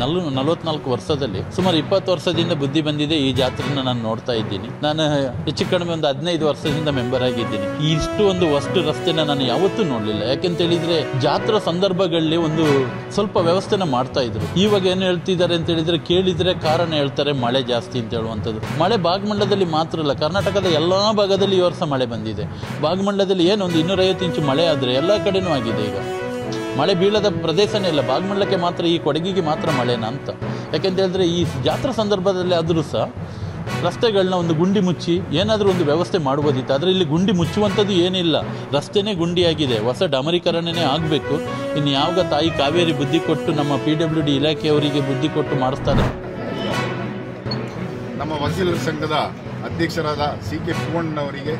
44 ವರ್ಷದಲ್ಲಿ ಸುಮಾರು 20 ವರ್ಷದಿಂದ ಬುದ್ಧಿ ಬಂದಿದೆ. ಈ ಜಾತ್ರೆನ ನಾನು ನೋಡ್ತಾ ಇದ್ದೀನಿ. ನಾನು ಹೆಚ್ಚು ಕಡಿಮೆ ಒಂದು 15 ವರ್ಷದಿಂದ ಮೆಂಬರ್ ಆಗಿದ್ದೀನಿ. ಇಷ್ಟು ಒಂದು ವಸ್ತು ರಸ್ತೆನ ನಾನು ಯಾವತ್ತೂ ನೋಡಲಿಲ್ಲ. ಯಾಕೆಂತ ಹೇಳಿದ್ರೆ ಜಾತ್ರಾ ಸಂದರ್ಭಗಳಲ್ಲಿ ಒಂದು ಸ್ವಲ್ಪ ವ್ಯವಸ್ಥೆನ ಮಾಡ್ತಾ ಇದ್ರು. ಇವಾಗ ಏನು ಹೇಳ್ತಿದ್ದಾರೆ ಅಂತ ಹೇಳಿದ್ರೆ, ಕೇಳಿದ್ರೆ ಕಾರಣ ಹೇಳ್ತಾರೆ ಮಳೆ ಜಾಸ್ತಿ ಅಂತ ಹೇಳುವಂಥದ್ದು. ಮಳೆ ಭಾಗಮಂಡಲದಲ್ಲಿ ಮಾತ್ರ ಅಲ್ಲ, ಕರ್ನಾಟಕದ ಎಲ್ಲಾ ಭಾಗದಲ್ಲಿ ಈ ವರ್ಷ ಮಳೆ ಬಂದಿದೆ. ಭಾಗಮಂಡಲದಲ್ಲಿ ಏನು ಒಂದು 250 ಇಂಚು ಮಳೆ ಆದರೆ ಎಲ್ಲ ಕಡೆನೂ ಆಗಿದೆ. ಈಗ ಮಳೆ ಬೀಳದ ಪ್ರದೇಶನೇ ಇಲ್ಲ, ಭಾಗಮಂಡಲಕ್ಕೆ ಮಾತ್ರ, ಈ ಕೊಡಗಿಗೆ ಮಾತ್ರ ಮಳೆನಾ ಅಂತ. ಯಾಕೆಂತ ಹೇಳಿದ್ರೆ ಈ ಜಾತ್ರಾ ಸಂದರ್ಭದಲ್ಲಿ ಆದರೂ ಸಹ ರಸ್ತೆಗಳನ್ನ ಒಂದು ಗುಂಡಿ ಮುಚ್ಚಿ ಏನಾದರೂ ಒಂದು ವ್ಯವಸ್ಥೆ ಮಾಡ್ಬೋದಿತ್ತು. ಆದರೆ ಇಲ್ಲಿ ಗುಂಡಿ ಮುಚ್ಚುವಂಥದ್ದು ಏನಿಲ್ಲ, ರಸ್ತೆನೇ ಗುಂಡಿಯಾಗಿದೆ. ಹೊಸ ಡಾಮರೀಕರಣನೇ ಆಗಬೇಕು. ಇನ್ನು ಯಾವಾಗ ತಾಯಿ ಕಾವೇರಿ ಬುದ್ಧಿ ಕೊಟ್ಟು ನಮ್ಮ PWD ಇಲಾಖೆಯವರಿಗೆ ಬುದ್ಧಿ ಕೊಟ್ಟು ಮಾಡಿಸ್ತಾರೆ. ನಮ್ಮ ವಕೀಲರ ಸಂಘದ ಅಧ್ಯಕ್ಷರಾದ CK ಪೂವಣ್ಣನವರಿಗೆ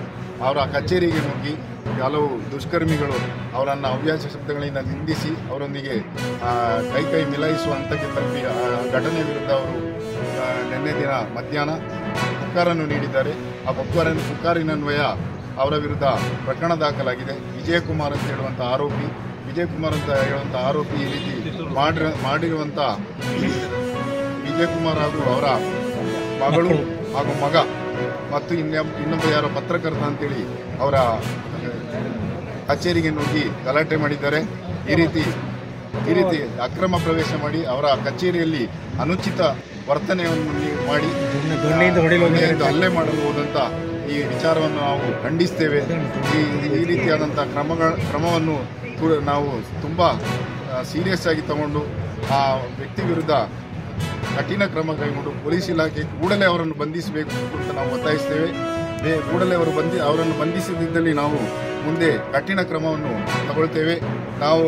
ಅವರ ಕಚೇರಿಗೆ ನುಗ್ಗಿ ಹಲವು ದುಷ್ಕರ್ಮಿಗಳು ಅವರನ್ನು ಅವ್ಯಾಜ ಶಬ್ದಗಳಿಂದ ನಿಂದಿಸಿ ಅವರೊಂದಿಗೆ ಕೈ ಮಿಲಾಯಿಸುವ ಹಂತಕ್ಕೆ ತಲುಪಿ ಘಟನೆ ವಿರುದ್ಧ ಅವರು ನಿನ್ನೆ ದಿನ ಮಧ್ಯಾಹ್ನ ಪುಕಾರನ್ನು ನೀಡಿದ್ದಾರೆ. ಆ ಪುಕಾರಿನನ್ವಯ ಅವರ ವಿರುದ್ಧ ಪ್ರಕರಣ ದಾಖಲಾಗಿದೆ. ವಿಜಯಕುಮಾರ್ ಅಂತ ಹೇಳುವಂಥ ಆರೋಪಿ ಈ ರೀತಿ ಮಾಡಿರುವಂಥ ವಿಜಯಕುಮಾರ್ ಹಾಗೂ ಅವರ ಮಗಳು ಹಾಗೂ ಮಗ ಮತ್ತು ಇನ್ನೊಬ್ಬ ಯಾರೋ ಪತ್ರಕರ್ತ ಅಂತೇಳಿ ಅವರ ಕಚೇರಿಗೆ ನುಗ್ಗಿ ಗಲಾಟೆ ಮಾಡಿದ್ದಾರೆ. ಈ ರೀತಿ ಅಕ್ರಮ ಪ್ರವೇಶ ಮಾಡಿ ಅವರ ಕಚೇರಿಯಲ್ಲಿ ಅನುಚಿತ ವರ್ತನೆಯನ್ನು ಮಾಡಿ ಹಲ್ಲೆ ಮಾಡಲು ಹೋದಂಥ ಈ ವಿಚಾರವನ್ನು ನಾವು ಖಂಡಿಸ್ತೇವೆ. ಈ ರೀತಿಯಾದಂಥ ಕ್ರಮವನ್ನು ನಾವು ತುಂಬ ಸೀರಿಯಸ್ ಆಗಿ ತಗೊಂಡು ಆ ವ್ಯಕ್ತಿ ವಿರುದ್ಧ ಕಠಿಣ ಕ್ರಮ ಕೈಗೊಂಡು ಪೊಲೀಸ್ ಇಲಾಖೆ ಕೂಡಲೇ ಅವರನ್ನು ಬಂಧಿಸಬೇಕು ಅಂತ ನಾವು ಒತ್ತಾಯಿಸ್ತೇವೆ. ಕೂಡಲೇ ಅವರನ್ನು ಬಂಧಿಸದಿದ್ದಲ್ಲಿ ನಾವು ಮುಂದೆ ಕಠಿಣ ಕ್ರಮವನ್ನು ತಗೊಳ್ತೇವೆ. ನಾವು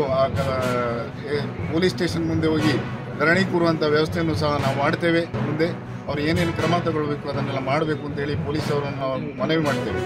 ಪೊಲೀಸ್ ಸ್ಟೇಷನ್ ಮುಂದೆ ಹೋಗಿ ಧರಣಿ ಕೂರುವಂಥ ವ್ಯವಸ್ಥೆಯನ್ನು ಸಹ ನಾವು ಮಾಡ್ತೇವೆ. ಮುಂದೆ ಅವರು ಏನೇನು ಕ್ರಮ ತಗೊಳ್ಬೇಕು ಅದನ್ನೆಲ್ಲ ಮಾಡಬೇಕು ಅಂತೇಳಿ ಪೊಲೀಸ್ ಅವರನ್ನು ಮನವಿ ಮಾಡ್ತೇವೆ.